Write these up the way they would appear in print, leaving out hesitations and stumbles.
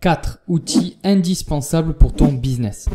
4 outils indispensables pour ton business.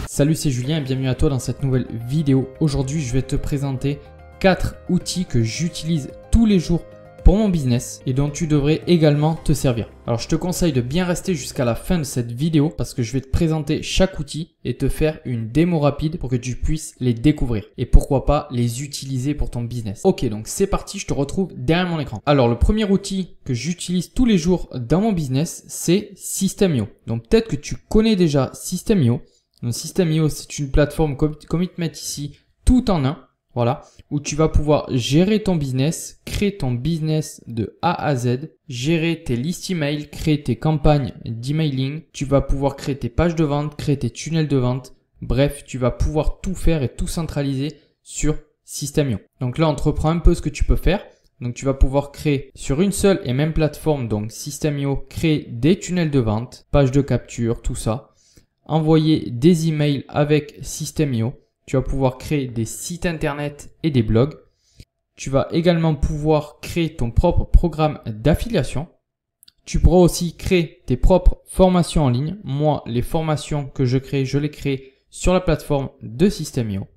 Salut, c'est Julien et bienvenue à toi dans cette nouvelle vidéo. Aujourd'hui, je vais te présenter 4 outils que j'utilise tous les jours pour mon business et dont tu devrais également te servir. Alors, je te conseille de bien rester jusqu'à la fin de cette vidéo parce que je vais te présenter chaque outil et te faire une démo rapide pour que tu puisses les découvrir et pourquoi pas les utiliser pour ton business. Ok, donc c'est parti, je te retrouve derrière mon écran. Alors, le premier outil que j'utilise tous les jours dans mon business, c'est System.io. Donc, peut-être que tu connais déjà System.io. Donc, System.io, c'est une plateforme comme ils te mettent ici, tout en un. Voilà, où tu vas pouvoir gérer ton business, créer ton business de A à Z, gérer tes listes email, créer tes campagnes d'emailing, tu vas pouvoir créer tes pages de vente, créer tes tunnels de vente. Bref, tu vas pouvoir tout faire et tout centraliser sur System.io. Donc là, on te reprend un peu ce que tu peux faire. Donc tu vas pouvoir créer sur une seule et même plateforme, donc System.io, créer des tunnels de vente, pages de capture, tout ça. Envoyer des emails avec System.io. Tu vas pouvoir créer des sites internet et des blogs. Tu vas également pouvoir créer ton propre programme d'affiliation. Tu pourras aussi créer tes propres formations en ligne. Moi, les formations que je crée, je les crée sur la plateforme de System.io.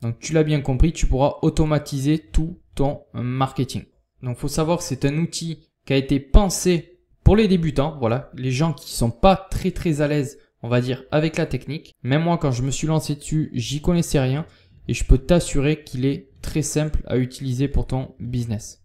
Donc, tu l'as bien compris, tu pourras automatiser tout ton marketing. Donc, il faut savoir que c'est un outil qui a été pensé pour les débutants. Voilà, les gens qui sont pas très à l'aise, on va dire, avec la technique. Même moi, quand je me suis lancé dessus, j'y connaissais rien et je peux t'assurer qu'il est très simple à utiliser pour ton business.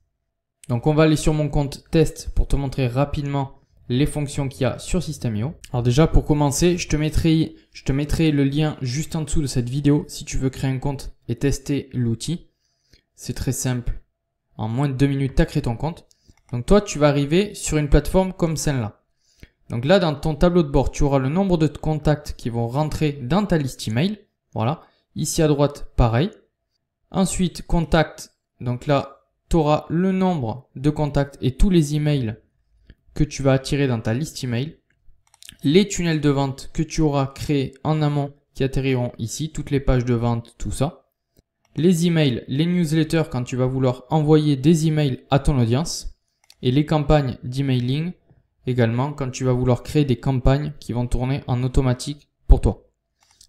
Donc, on va aller sur mon compte test pour te montrer rapidement les fonctions qu'il y a sur System.io. Alors déjà, pour commencer, je te mettrai le lien juste en dessous de cette vidéo si tu veux créer un compte et tester l'outil. C'est très simple. En moins de 2 minutes, tu as créé ton compte. Donc, toi, tu vas arriver sur une plateforme comme celle-là. Donc là, dans ton tableau de bord, tu auras le nombre de contacts qui vont rentrer dans ta liste email. Voilà. Ici à droite, pareil. Ensuite, contact. Donc là, tu auras le nombre de contacts et tous les emails que tu vas attirer dans ta liste email. Les tunnels de vente que tu auras créés en amont qui atterriront ici. Toutes les pages de vente, tout ça. Les emails, les newsletters quand tu vas vouloir envoyer des emails à ton audience. Et les campagnes d'emailing. Également quand tu vas vouloir créer des campagnes qui vont tourner en automatique pour toi.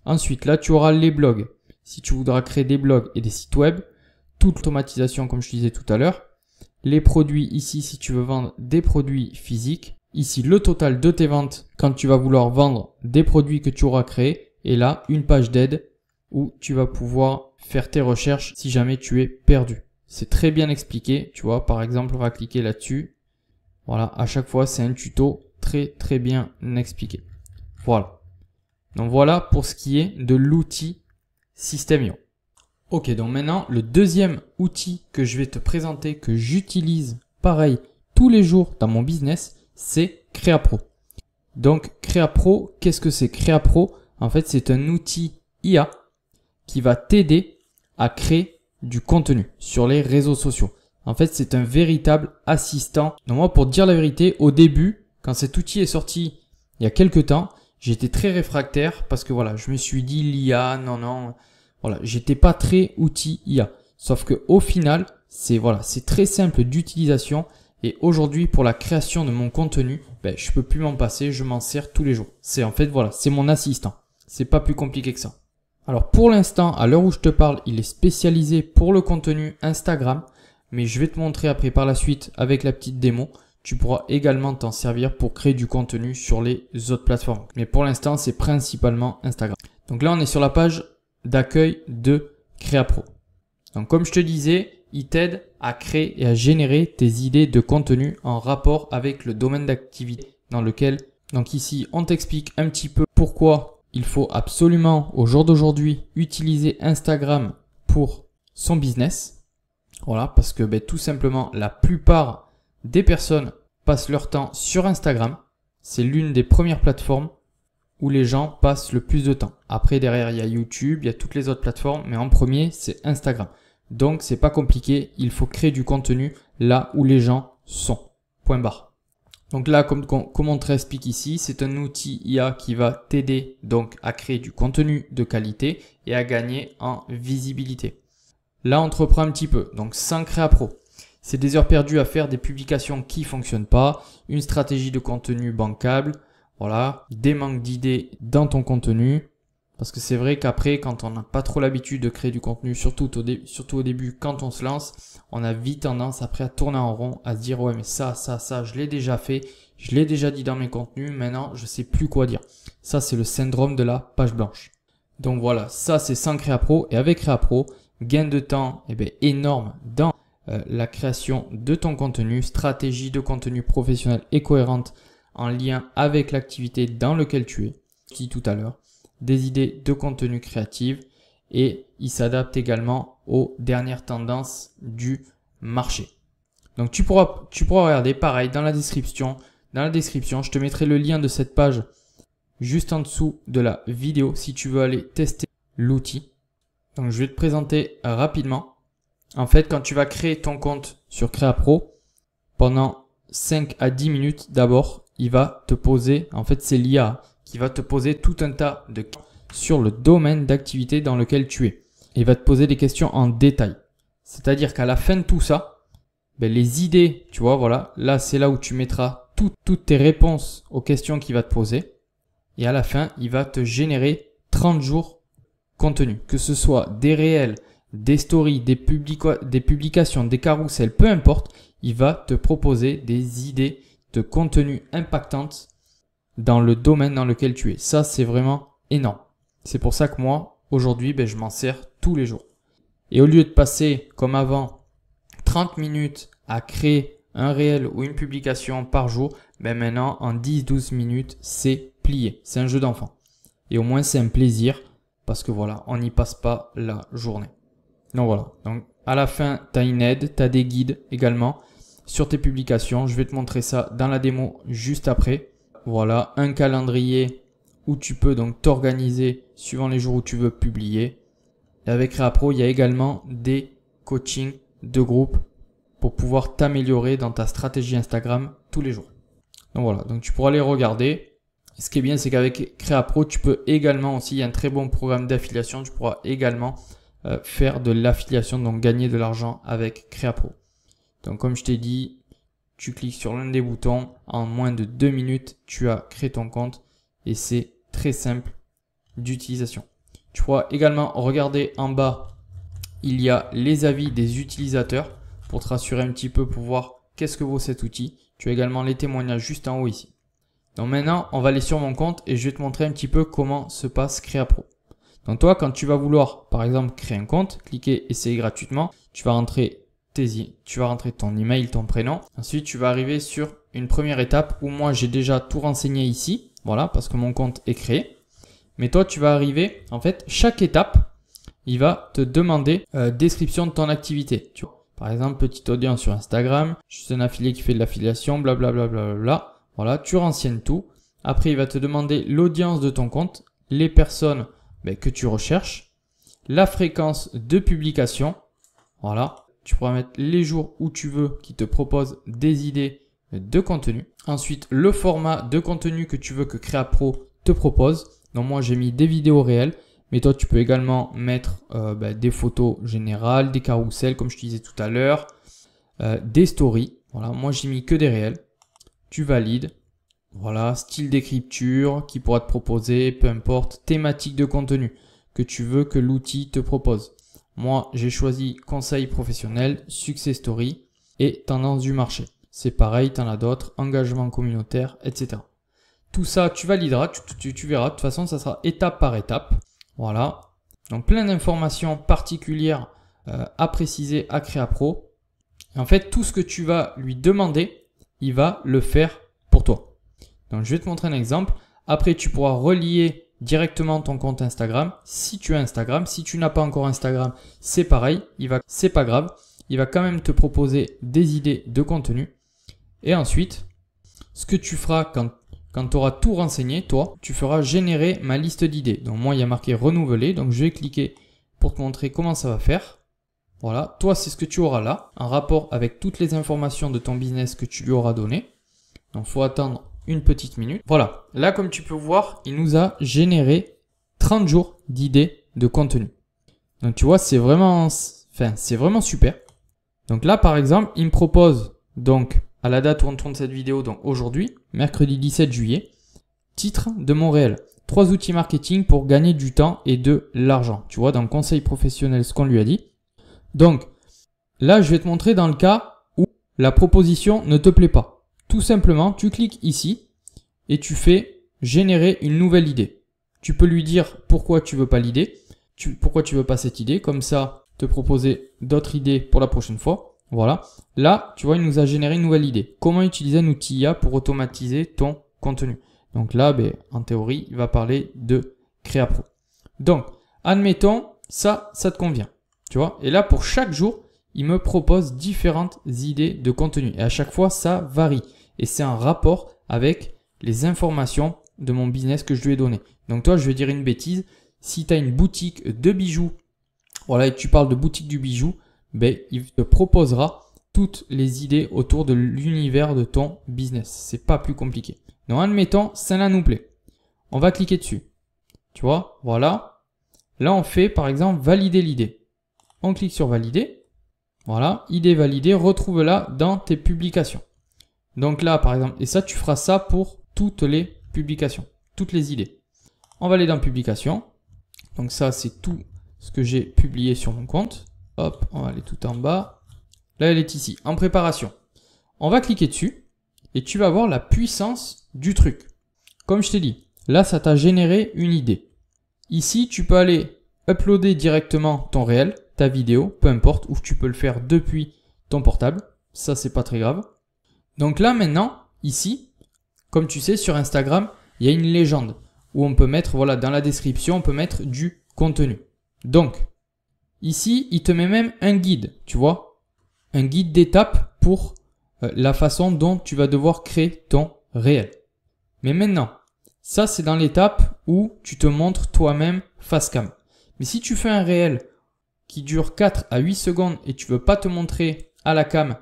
Ensuite, là, tu auras les blogs. Si tu voudras créer des blogs et des sites web, toute l'automatisation comme je disais tout à l'heure. Les produits ici, si tu veux vendre des produits physiques. Ici, le total de tes ventes quand tu vas vouloir vendre des produits que tu auras créés. Et là, une page d'aide où tu vas pouvoir faire tes recherches si jamais tu es perdu. C'est très bien expliqué. Tu vois, par exemple, on va cliquer là-dessus. Voilà, à chaque fois, c'est un tuto très bien expliqué. Voilà. Donc voilà pour ce qui est de l'outil System.io. Ok, donc maintenant, le deuxième outil que je vais te présenter, que j'utilise pareil tous les jours dans mon business, c'est CreaPro. Donc CreaPro, qu'est-ce que c'est? CreaPro, en fait, c'est un outil IA qui va t'aider à créer du contenu sur les réseaux sociaux. En fait, c'est un véritable assistant. Donc moi, pour te dire la vérité, au début, quand cet outil est sorti il y a quelques temps, j'étais très réfractaire parce que voilà, je me suis dit l'IA, non. Voilà, j'étais pas très outil IA. Sauf que au final, c'est très simple d'utilisation et aujourd'hui, pour la création de mon contenu, je peux plus m'en passer, je m'en sers tous les jours. C'est c'est mon assistant. C'est pas plus compliqué que ça. Alors pour l'instant, à l'heure où je te parle, il est spécialisé pour le contenu Instagram. Mais je vais te montrer après par la suite avec la petite démo. Tu pourras également t'en servir pour créer du contenu sur les autres plateformes. Mais pour l'instant, c'est principalement Instagram. Donc là, on est sur la page d'accueil de CreaPro. Donc comme je te disais, il t'aide à créer et à générer tes idées de contenu en rapport avec le domaine d'activité dans lequel. Donc ici, on t'explique un petit peu pourquoi il faut absolument au jour d'aujourd'hui utiliser Instagram pour son business. Voilà, parce que tout simplement, la plupart des personnes passent leur temps sur Instagram. C'est l'une des premières plateformes où les gens passent le plus de temps. Après, derrière, il y a YouTube, il y a toutes les autres plateformes, mais en premier, c'est Instagram. Donc, c'est pas compliqué, il faut créer du contenu là où les gens sont. Point barre. Donc là, comme on te explique ici, c'est un outil IA qui va t'aider donc à créer du contenu de qualité et à gagner en visibilité. Là, on te reprend un petit peu. Donc, sans CreaPro. C'est des heures perdues à faire des publications qui ne fonctionnent pas, une stratégie de contenu bancable, voilà, des manques d'idées dans ton contenu. Parce que c'est vrai qu'après, quand on n'a pas trop l'habitude de créer du contenu, surtout au début, quand on se lance, on a vite tendance après à tourner en rond, à se dire ouais mais ça, je l'ai déjà fait, je l'ai déjà dit dans mes contenus, maintenant je sais plus quoi dire. Ça c'est le syndrome de la page blanche. Donc voilà, ça c'est sans CréaPro et avec CréaPro, gain de temps énorme dans la création de ton contenu, stratégie de contenu professionnel et cohérente en lien avec l'activité dans laquelle tu es, je dis tout à l'heure. Des idées de contenu créatif et il s'adapte également aux dernières tendances du marché. Donc tu pourras regarder pareil dans la description. Dans la description, je te mettrai le lien de cette page juste en dessous de la vidéo si tu veux aller tester l'outil. Donc je vais te présenter rapidement. En fait, quand tu vas créer ton compte sur CréaPro, pendant 5 à 10 minutes d'abord, il va te poser, en fait c'est l'IA qui va te poser tout un tas de questions sur le domaine d'activité dans lequel tu es. Il va te poser des questions en détail. C'est-à-dire qu'à la fin de tout ça, les idées, tu vois, voilà, là c'est là où tu mettras toutes tes réponses aux questions qu'il va te poser. Et à la fin, il va te générer 30 jours contenu. Que ce soit des réels, des stories, des publications, des carousels, peu importe, il va te proposer des idées de contenu impactantes dans le domaine dans lequel tu es. Ça, c'est vraiment énorme. C'est pour ça que moi, aujourd'hui, je m'en sers tous les jours. Et au lieu de passer, comme avant, 30 minutes à créer un réel ou une publication par jour, maintenant, en 10-12 minutes, c'est plié. C'est un jeu d'enfant. Et au moins, c'est un plaisir parce que voilà, on n'y passe pas la journée. Donc voilà. Donc, à la fin, tu as une aide, tu as des guides également sur tes publications. Je vais te montrer ça dans la démo juste après. Voilà, un calendrier où tu peux donc t'organiser suivant les jours où tu veux publier. Et avec CréaPro, il y a également des coachings de groupe pour pouvoir t'améliorer dans ta stratégie Instagram tous les jours. Donc voilà, donc tu pourras les regarder. Ce qui est bien, c'est qu'avec CréaPro, tu peux également aussi, il y a un très bon programme d'affiliation, tu pourras également faire de l'affiliation, donc gagner de l'argent avec CréaPro. Donc comme je t'ai dit, tu cliques sur l'un des boutons, en moins de 2 minutes, tu as créé ton compte et c'est très simple d'utilisation. Tu pourras également regarder en bas, il y a les avis des utilisateurs pour te rassurer un petit peu pour voir qu'est-ce que vaut cet outil. Tu as également les témoignages juste en haut ici. Donc maintenant, on va aller sur mon compte et je vais te montrer un petit peu comment se passe CréaPro. Donc toi, quand tu vas vouloir, par exemple, créer un compte, cliquer essayer gratuitement, tu vas rentrer ton email, ton prénom. Ensuite, tu vas arriver sur une première étape où moi, j'ai déjà tout renseigné ici. Voilà, parce que mon compte est créé. Mais toi, tu vas arriver, en fait, chaque étape, il va te demander description de ton activité. Tu vois, par exemple, petite audience sur Instagram, je suis un affilié qui fait de l'affiliation, blablabla. Bla. Voilà, tu renseignes tout. Après, il va te demander l'audience de ton compte, les personnes que tu recherches, la fréquence de publication. Voilà. Tu pourras mettre les jours où tu veux qui te proposent des idées de contenu. Ensuite, le format de contenu que tu veux que CréaPro te propose. Donc moi, j'ai mis des vidéos réelles. Mais toi, tu peux également mettre des photos générales, des carousels comme je te disais tout à l'heure, des stories. Voilà, moi, j'ai mis que des réels. Tu valides. Voilà, style d'écriture qui pourra te proposer, peu importe, thématique de contenu que tu veux que l'outil te propose. Moi, j'ai choisi conseil professionnel, success story et tendance du marché. C'est pareil, tu en as d'autres, engagement communautaire, etc. Tout ça, tu valideras, tu verras. De toute façon, ça sera étape par étape. Voilà. Donc, plein d'informations particulières à préciser à CréaPro. En fait, tout ce que tu vas lui demander, il va le faire pour toi. Donc, je vais te montrer un exemple. Après, tu pourras relier directement ton compte Instagram. Si tu as Instagram, si tu n'as pas encore Instagram, c'est pareil. C'est pas grave. Il va quand même te proposer des idées de contenu. Et ensuite, ce que tu feras quand tu auras tout renseigné, toi, tu feras générer ma liste d'idées. Donc, moi, il y a marqué renouveler. Donc, je vais cliquer pour te montrer comment ça va faire. Voilà. Toi, c'est ce que tu auras là, en rapport avec toutes les informations de ton business que tu lui auras donné. Donc, il faut attendre une petite minute. Voilà. Là, comme tu peux voir, il nous a généré 30 jours d'idées de contenu. Donc, tu vois, c'est vraiment super. Donc là, par exemple, il me propose, donc à la date où on tourne cette vidéo, donc aujourd'hui, mercredi 17 juillet, titre de mon réel. 3 outils marketing pour gagner du temps et de l'argent. Tu vois, dans le conseil professionnel, ce qu'on lui a dit. Donc, là, je vais te montrer dans le cas où la proposition ne te plaît pas. Tout simplement, tu cliques ici et tu fais générer une nouvelle idée. Tu peux lui dire pourquoi tu veux pas l'idée, pourquoi tu veux pas cette idée. Comme ça, te proposer d'autres idées pour la prochaine fois. Voilà. Là, tu vois, il nous a généré une nouvelle idée. Comment utiliser un outil IA pour automatiser ton contenu. Donc là, en théorie, il va parler de Créapro. Donc, admettons, ça te convient. Tu vois. Et là, pour chaque jour, il me propose différentes idées de contenu. Et à chaque fois, ça varie. Et c'est un rapport avec les informations de mon business que je lui ai donné. Donc toi, je vais dire une bêtise. Si tu as une boutique de bijoux, voilà, et tu parles de boutique du bijou, il te proposera toutes les idées autour de l'univers de ton business. C'est pas plus compliqué. Donc, admettons, celle-là nous plaît. On va cliquer dessus. Tu vois, voilà. Là, on fait, par exemple, valider l'idée. On clique sur valider. Voilà, idée validée, retrouve-la dans tes publications. Donc là, par exemple, et ça, tu feras ça pour toutes les publications, toutes les idées. On va aller dans publication. Donc ça, c'est tout ce que j'ai publié sur mon compte. Hop, on va aller tout en bas. Là, elle est ici, en préparation. On va cliquer dessus et tu vas voir la puissance du truc. Comme je t'ai dit, là, ça t'a généré une idée. Ici, tu peux aller uploader directement ton réel, ta vidéo, peu importe, ou tu peux le faire depuis ton portable. Ça, c'est pas très grave. Donc là, maintenant, ici, comme tu sais, sur Instagram, il y a une légende où on peut mettre, voilà, dans la description, on peut mettre du contenu. Donc, ici, il te met même un guide, tu vois, un guide d'étapes pour la façon dont tu vas devoir créer ton réel. Mais maintenant, ça, c'est dans l'étape où tu te montres toi-même face cam. Mais si tu fais un réel qui dure 4 à 8 secondes et tu veux pas te montrer à la cam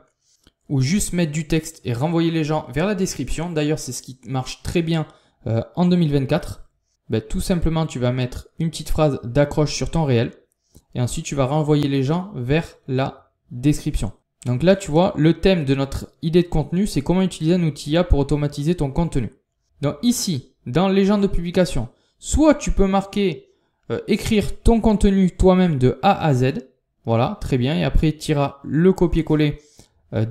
ou juste mettre du texte et renvoyer les gens vers la description, d'ailleurs, c'est ce qui marche très bien en 2024, tout simplement, tu vas mettre une petite phrase d'accroche sur ton réel et ensuite, tu vas renvoyer les gens vers la description. Donc là, tu vois, le thème de notre idée de contenu, c'est comment utiliser un outil IA pour automatiser ton contenu. Donc ici, dans légende de publication, soit tu peux marquer, écrire ton contenu toi-même de A à Z. Voilà, très bien. Et après, tu iras le copier-coller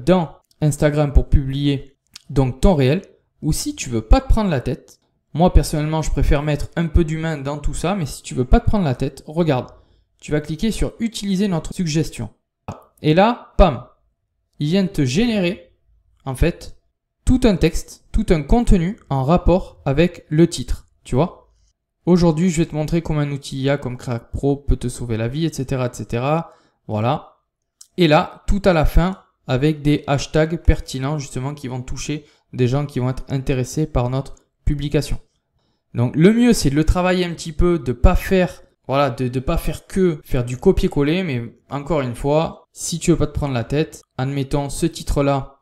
dans Instagram pour publier donc ton réel. Ou si tu veux pas te prendre la tête, moi personnellement, je préfère mettre un peu d'humain dans tout ça. Mais si tu veux pas te prendre la tête, regarde, tu vas cliquer sur utiliser notre suggestion. Et là, pam, il vient de te générer, en fait, tout un texte, tout un contenu en rapport avec le titre, tu vois. Aujourd'hui, je vais te montrer comment un outil IA comme Créapro peut te sauver la vie, etc., etc. Voilà. Et là, tout à la fin, avec des hashtags pertinents, justement, qui vont toucher des gens qui vont être intéressés par notre publication. Donc, le mieux, c'est de le travailler un petit peu, de pas faire, voilà, de pas faire que faire du copier-coller, mais encore une fois, si tu veux pas te prendre la tête, admettons ce titre-là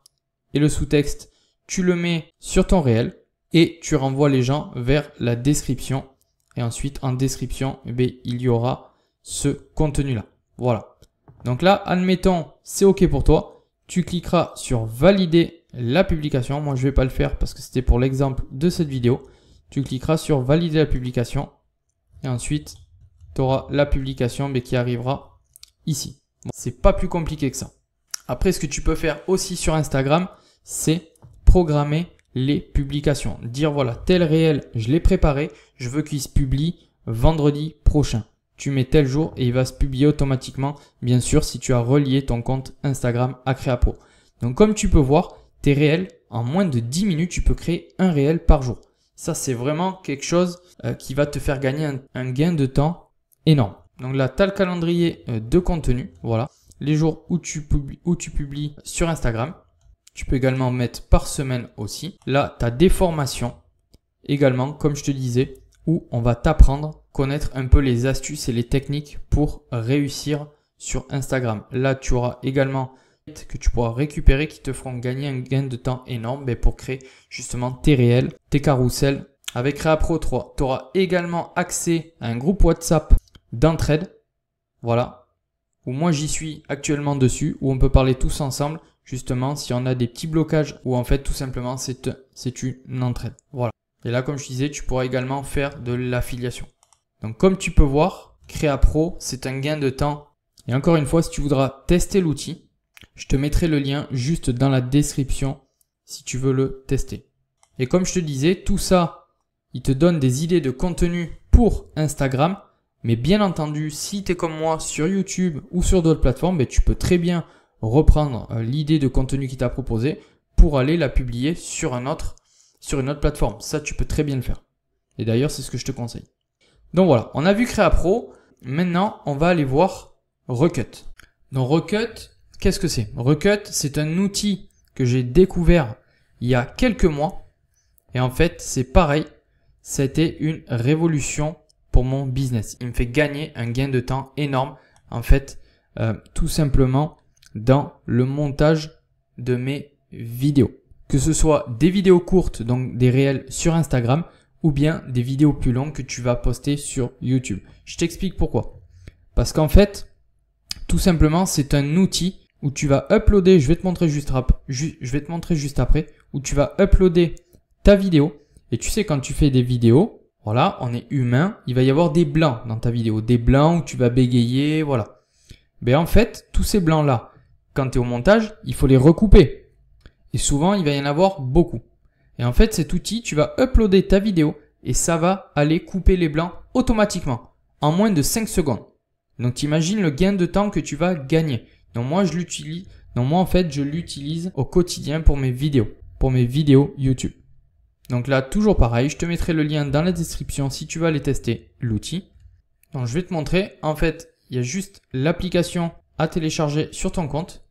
et le sous-texte, tu le mets sur ton réel et tu renvoies les gens vers la description. Et ensuite, en description, il y aura ce contenu-là. Voilà. Donc là, admettons, c'est OK pour toi. Tu cliqueras sur valider la publication. Moi, je ne vais pas le faire parce que c'était pour l'exemple de cette vidéo. Tu cliqueras sur valider la publication. Et ensuite, tu auras la publication qui arrivera ici. Bon, c'est pas plus compliqué que ça. Après, ce que tu peux faire aussi sur Instagram, c'est programmer les publications. Dire voilà, tel réel, je l'ai préparé, je veux qu'il se publie vendredi prochain. Tu mets tel jour et il va se publier automatiquement, bien sûr, si tu as relié ton compte Instagram à Créapro. Donc, comme tu peux voir, tes réels, en moins de 10 minutes, tu peux créer un réel par jour. Ça, c'est vraiment quelque chose qui va te faire gagner un gain de temps énorme. Donc là, tu as le calendrier de contenu. Voilà, les jours où tu publies sur Instagram. Tu peux également mettre par semaine aussi. Là, tu as des formations également, comme je te disais, où on va t'apprendre, connaître un peu les astuces et les techniques pour réussir sur Instagram. Là, tu auras également que tu pourras récupérer qui te feront gagner un gain de temps énorme pour créer justement tes réels, tes carousels. Avec Créapro 3, tu auras également accès à un groupe WhatsApp d'entraide. Voilà, où moi j'y suis actuellement dessus, où on peut parler tous ensemble, justement, si on a des petits blocages ou en fait tout simplement c'est une entraide. Voilà. Et là, comme je disais, tu pourras également faire de l'affiliation. Donc comme tu peux voir, Créa Pro, c'est un gain de temps. Et encore une fois, si tu voudras tester l'outil, je te mettrai le lien juste dans la description si tu veux le tester. Et comme je te disais, tout ça, il te donne des idées de contenu pour Instagram. Mais bien entendu, si tu es comme moi sur YouTube ou sur d'autres plateformes, tu peux très bien reprendre l'idée de contenu qu'il t'a proposé pour aller la publier sur une autre plateforme. Ça, tu peux très bien le faire. Et d'ailleurs, c'est ce que je te conseille. Donc voilà, on a vu Créa Pro. Maintenant, on va aller voir Recut. Donc Recut, qu'est-ce que c'est? Recut, c'est un outil que j'ai découvert il y a quelques mois. Et en fait, c'est pareil. Ça a été une révolution pour mon business. Il me fait gagner un gain de temps énorme. En fait, tout simplement dans le montage de mes vidéos. Que ce soit des vidéos courtes, donc des réels sur Instagram, ou bien des vidéos plus longues que tu vas poster sur YouTube. Je t'explique pourquoi. Parce qu'en fait, tout simplement, c'est un outil où tu vas uploader, je vais te montrer juste après, où tu vas uploader ta vidéo. Et tu sais, quand tu fais des vidéos, voilà, on est humain, il va y avoir des blancs dans ta vidéo. Des blancs où tu vas bégayer, voilà. Mais en fait, tous ces blancs-là, quand tu es au montage, il faut les recouper. Et souvent, il va y en avoir beaucoup. Et en fait, cet outil, tu vas uploader ta vidéo et ça va aller couper les blancs automatiquement, en moins de 5 secondes. Donc, tu imagines le gain de temps que tu vas gagner. Donc, moi, je l'utilise au quotidien pour mes vidéos YouTube. Donc là, toujours pareil, je te mettrai le lien dans la description si tu veux aller tester l'outil. Donc, je vais te montrer. En fait, il y a juste l'application à télécharger sur ton compte.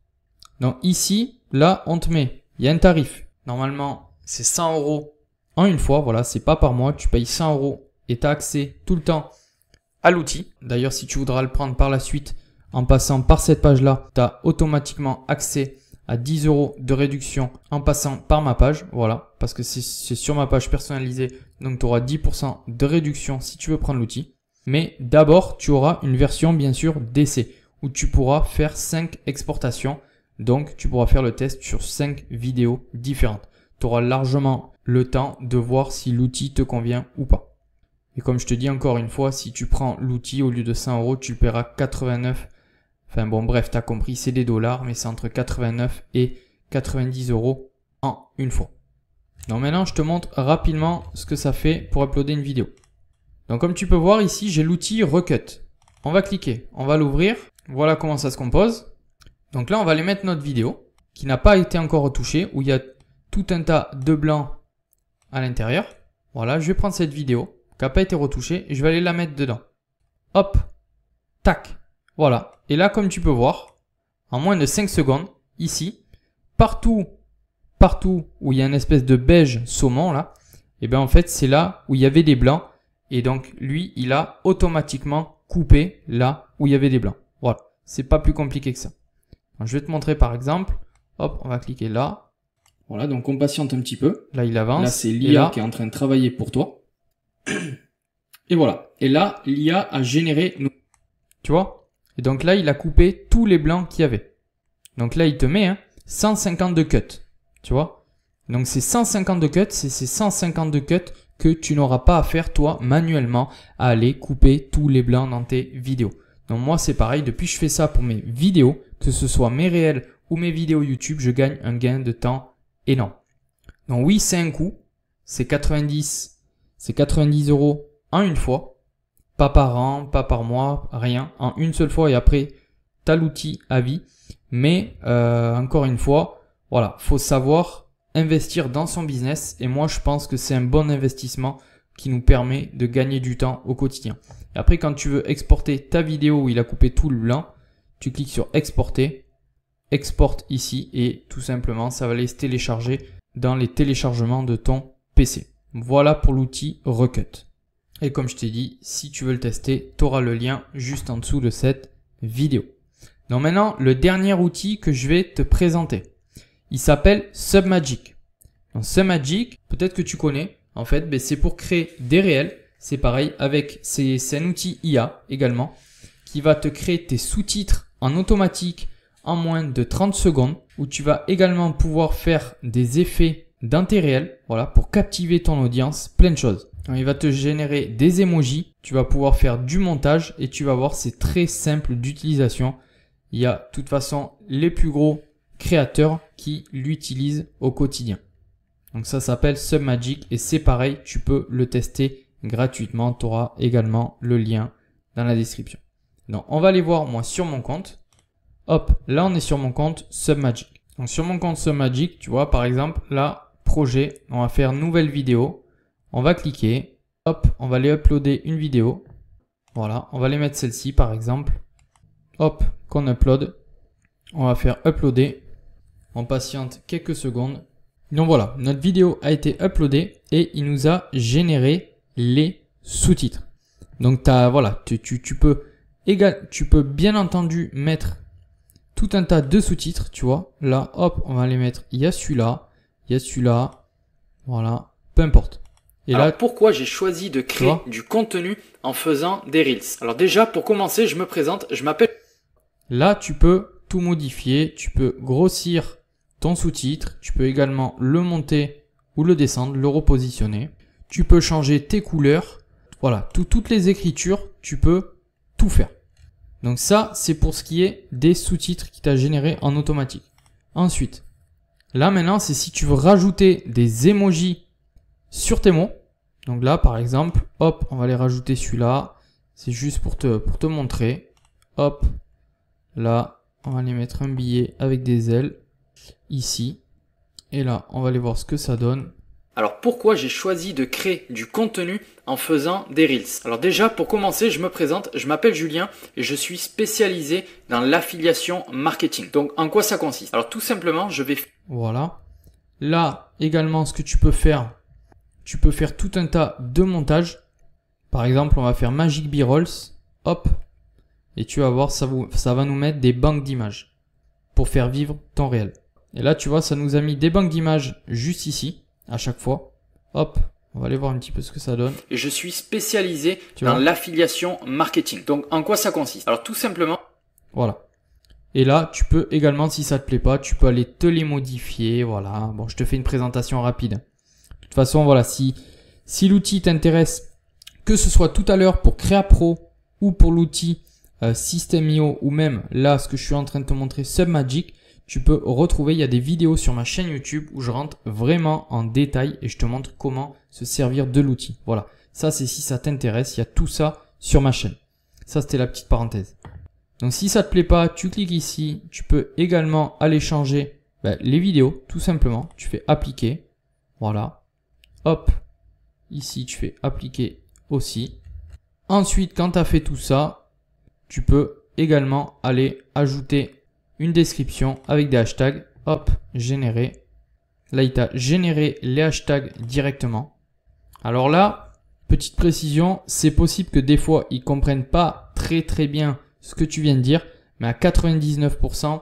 Donc ici, là, on te met, il y a un tarif. Normalement, c'est 100 € en une fois. Voilà, c'est pas par mois. Tu payes 100 € et tu as accès tout le temps à l'outil. D'ailleurs, si tu voudras le prendre par la suite en passant par cette page-là, tu as automatiquement accès à 10 € de réduction en passant par ma page. Voilà, parce que c'est sur ma page personnalisée. Donc, tu auras 10% de réduction si tu veux prendre l'outil. Mais d'abord, tu auras une version, bien sûr, d'essai où tu pourras faire 5 exportations. Donc, tu pourras faire le test sur 5 vidéos différentes. Tu auras largement le temps de voir si l'outil te convient ou pas. Et comme je te dis encore une fois, si tu prends l'outil au lieu de 100 € tu le paieras 89. Enfin bon, bref, tu as compris, c'est des dollars, mais c'est entre 89 et 90 € en une fois. Donc maintenant, je te montre rapidement ce que ça fait pour uploader une vidéo. Donc comme tu peux voir ici, j'ai l'outil Recut. On va cliquer, on va l'ouvrir. Voilà comment ça se compose. Donc là, on va aller mettre notre vidéo qui n'a pas été encore retouchée, où il y a tout un tas de blancs à l'intérieur. Voilà, je vais prendre cette vidéo qui n'a pas été retouchée et je vais aller la mettre dedans. Hop, tac, voilà. Et là, comme tu peux voir, en moins de 5 secondes, ici, partout où il y a une espèce de beige saumon là, et bien en fait, c'est là où il y avait des blancs. Et donc, lui, il a automatiquement coupé là où il y avait des blancs. Voilà, c'est pas plus compliqué que ça. Donc, je vais te montrer par exemple. Hop, on va cliquer là. Voilà, donc on patiente un petit peu. Là, il avance. Là, c'est l'IA qui est en train de travailler pour toi. Et voilà. Et là, l'IA a généré... Tu vois? Et donc là, il a coupé tous les blancs qu'il y avait. Donc là, il te met 152 cuts. Tu vois? Donc c'est 152 cuts, c'est ces 152 cuts que tu n'auras pas à faire toi manuellement à aller couper tous les blancs dans tes vidéos. Donc moi, c'est pareil. Depuis que je fais ça pour mes vidéos, que ce soit mes réels ou mes vidéos YouTube, je gagne un gain de temps énorme. Donc oui, c'est un coût. C'est 90 € en une fois. Pas par an, pas par mois, rien. En une seule fois et après, tu as l'outil à vie. Mais encore une fois, voilà, faut savoir investir dans son business. Et moi, je pense que c'est un bon investissement qui nous permet de gagner du temps au quotidien. Et après, quand tu veux exporter ta vidéo où il a coupé tout le blanc, tu cliques sur exporter, exporte ici et tout simplement, ça va aller se télécharger dans les téléchargements de ton PC. Voilà pour l'outil Recut. Et comme je t'ai dit, si tu veux le tester, tu auras le lien juste en dessous de cette vidéo. Donc maintenant, le dernier outil que je vais te présenter, il s'appelle Submagic. Donc Submagic, peut-être que tu connais, en fait, c'est pour créer des réels. C'est pareil, c'est un outil IA également qui va te créer tes sous-titres en automatique en moins de 30 secondes, où tu vas également pouvoir faire des effets dans tes réels, voilà, pour captiver ton audience, plein de choses. Il va te générer des emojis, tu vas pouvoir faire du montage et tu vas voir, c'est très simple d'utilisation. Il y a de toute façon les plus gros créateurs qui l'utilisent au quotidien. Donc ça s'appelle Submagic et c'est pareil, tu peux le tester gratuitement. Tu auras également le lien dans la description. Donc on va aller voir moi sur mon compte. Hop, là on est sur mon compte Submagic. Donc sur mon compte Submagic, tu vois par exemple là, projet, on va faire nouvelle vidéo. On va cliquer, hop, on va aller uploader une vidéo. Voilà, on va aller mettre celle-ci par exemple. Hop, qu'on upload. On va faire uploader. On patiente quelques secondes. Donc voilà, notre vidéo a été uploadée et il nous a généré les sous-titres. Donc voilà, tu peux bien entendu mettre tout un tas de sous-titres, tu vois. Là, hop, on va les mettre. Il y a celui-là, voilà, peu importe. Et alors là, pourquoi j'ai choisi de créer du contenu en faisant des Reels? Alors déjà, pour commencer, je me présente, je m'appelle... Là, tu peux tout modifier, tu peux grossir ton sous-titre, tu peux également le monter ou le descendre, le repositionner. Tu peux changer tes couleurs, voilà, toutes les écritures, tu peux tout faire. Donc ça, c'est pour ce qui est des sous-titres qui t'a généré en automatique. Ensuite, là maintenant, c'est si tu veux rajouter des emojis sur tes mots. Donc là, par exemple, hop, on va les rajouter celui-là. C'est juste pour te montrer. Hop, là, on va les mettre un billet avec des ailes ici. Et là, on va aller voir ce que ça donne. Alors pourquoi j'ai choisi de créer du contenu en faisant des Reels? Alors déjà, pour commencer, je me présente, je m'appelle Julien et je suis spécialisé dans l'affiliation marketing. Donc en quoi ça consiste? Alors tout simplement, je vais... Voilà. Là, également, ce que tu peux faire tout un tas de montages. Par exemple, on va faire Magic B-Rolls. Hop. Et tu vas voir, ça va nous mettre des banques d'images pour faire vivre ton réel. Et là, tu vois, ça nous a mis des banques d'images juste ici, à chaque fois. Hop. On va aller voir un petit peu ce que ça donne. Et je suis spécialisé dans l'affiliation marketing. Donc, en quoi ça consiste? Alors, tout simplement... Voilà. Et là, tu peux également, si ça te plaît pas, tu peux aller te les modifier. Voilà. Bon, je te fais une présentation rapide. De toute façon, voilà, si l'outil t'intéresse, que ce soit tout à l'heure pour Créa Pro ou pour l'outil System.io ou même là, ce que je suis en train de te montrer, Submagic, tu peux retrouver, il y a des vidéos sur ma chaîne YouTube où je rentre vraiment en détail et je te montre comment se servir de l'outil. Voilà, ça c'est si ça t'intéresse, il y a tout ça sur ma chaîne. Ça c'était la petite parenthèse. Donc si ça te plaît pas, tu cliques ici, tu peux également aller changer les vidéos, tout simplement. Tu fais appliquer, voilà. Hop, ici tu fais appliquer aussi. Ensuite, quand tu as fait tout ça, tu peux également aller ajouter une description avec des hashtags. Hop, générer. Là, il t'a généré les hashtags directement. Alors là, petite précision, c'est possible que des fois, ils comprennent pas très bien ce que tu viens de dire, mais à 99%,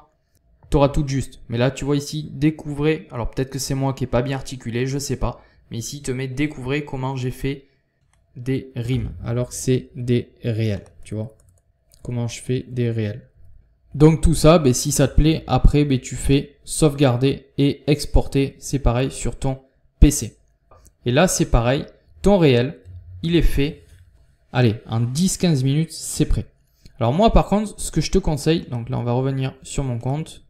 tu auras tout juste. Mais là, tu vois ici, découvrez. Alors peut-être que c'est moi qui n'ai pas bien articulé, je sais pas. Mais ici, il te met découvrez comment j'ai fait des rimes. Alors que c'est des réels, tu vois. Comment je fais des réels. Donc tout ça, si ça te plaît, après, tu fais sauvegarder et exporter. C'est pareil sur ton PC. Et là, c'est pareil. Ton réel, il est fait. Allez, en 10-15 minutes, c'est prêt. Alors moi, par contre, ce que je te conseille, donc là, on va revenir sur mon compte.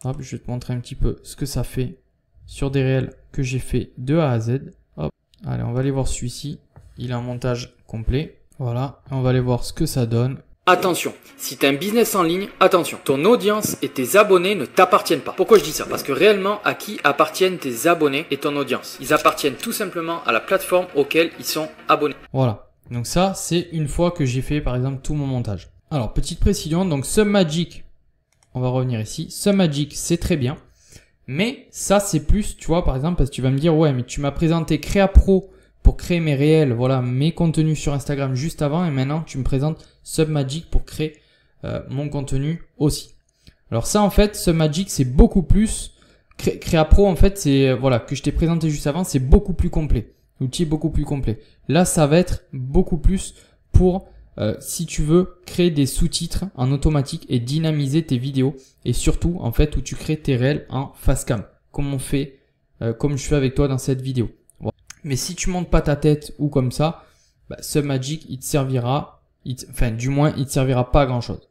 Hop, je vais te montrer un petit peu ce que ça fait sur des réels que j'ai fait de A à Z. Hop. Allez, on va aller voir celui-ci. Il a un montage complet. Voilà. On va aller voir ce que ça donne. Attention, si tu as un business en ligne, attention, ton audience et tes abonnés ne t'appartiennent pas. Pourquoi je dis ça? Parce que réellement, à qui appartiennent tes abonnés et ton audience? Ils appartiennent tout simplement à la plateforme auquel ils sont abonnés. Voilà. Donc ça, c'est une fois que j'ai fait, par exemple, tout mon montage. Alors, petite précision. Donc, Submagic, on va revenir ici. Submagic, c'est très bien. Mais ça, c'est plus, tu vois, par exemple, parce que tu vas me dire, ouais, mais tu m'as présenté Créa Pro pour créer mes réels, voilà, mes contenus sur Instagram juste avant et maintenant tu me présentes Submagic pour créer mon contenu aussi. Alors ça en fait, Submagic c'est beaucoup plus, Créa Pro en fait c'est, voilà, que je t'ai présenté juste avant, c'est beaucoup plus complet. L'outil est beaucoup plus complet. Là ça va être beaucoup plus pour si tu veux créer des sous-titres en automatique et dynamiser tes vidéos et surtout en fait où tu crées tes réels en face cam comme je fais avec toi dans cette vidéo. Voilà. Mais si tu montes pas ta tête ou comme ça, Submagic il te servira, du moins il te servira pas à grand chose.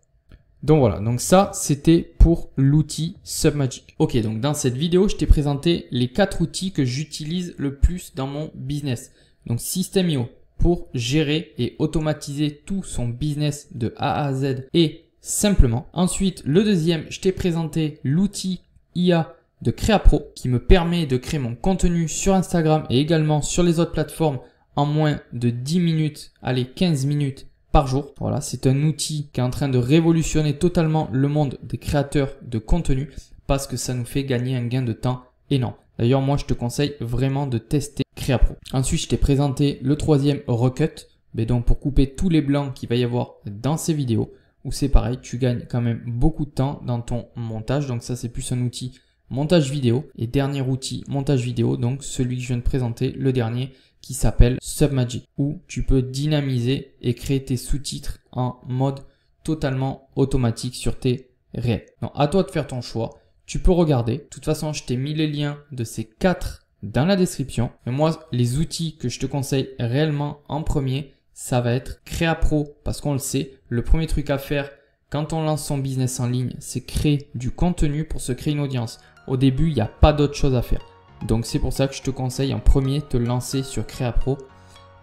Donc voilà, donc ça c'était pour l'outil Submagic. Ok, donc dans cette vidéo je t'ai présenté les 4 outils que j'utilise le plus dans mon business. Donc System.io pour gérer et automatiser tout son business de A à Z et simplement. Ensuite, le deuxième, je t'ai présenté l'outil IA de CréaPro qui me permet de créer mon contenu sur Instagram et également sur les autres plateformes en moins de 10 minutes, allez 15 minutes par jour. Voilà, c'est un outil qui est en train de révolutionner totalement le monde des créateurs de contenu parce que ça nous fait gagner un gain de temps énorme. D'ailleurs, moi, je te conseille vraiment de tester CréaPro. Ensuite, je t'ai présenté le troisième Recut, mais donc pour couper tous les blancs qu'il va y avoir dans ces vidéos, où c'est pareil, tu gagnes quand même beaucoup de temps dans ton montage. Donc ça, c'est plus un outil montage vidéo. Et dernier outil montage vidéo, donc celui que je viens de présenter, le dernier, qui s'appelle Submagic, où tu peux dynamiser et créer tes sous-titres en mode totalement automatique sur tes réels. Donc à toi de faire ton choix. Tu peux regarder. De toute façon, je t'ai mis les liens de ces 4 dans la description. Mais moi, les outils que je te conseille réellement en premier, ça va être CréaPro parce qu'on le sait. Le premier truc à faire quand on lance son business en ligne, c'est créer du contenu pour se créer une audience. Au début, il n'y a pas d'autre chose à faire. Donc, c'est pour ça que je te conseille en premier de te lancer sur CréaPro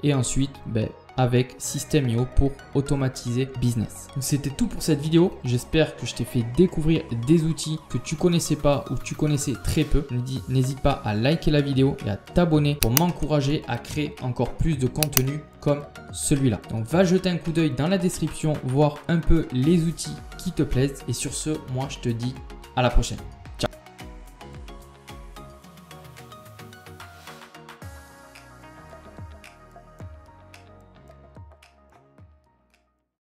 et ensuite, avec System.io pour automatiser business. Donc c'était tout pour cette vidéo. J'espère que je t'ai fait découvrir des outils que tu connaissais pas ou tu connaissais très peu. N'hésite pas à liker la vidéo et à t'abonner pour m'encourager à créer encore plus de contenu comme celui-là. Donc va jeter un coup d'œil dans la description, voir un peu les outils qui te plaisent. Et sur ce, moi je te dis à la prochaine.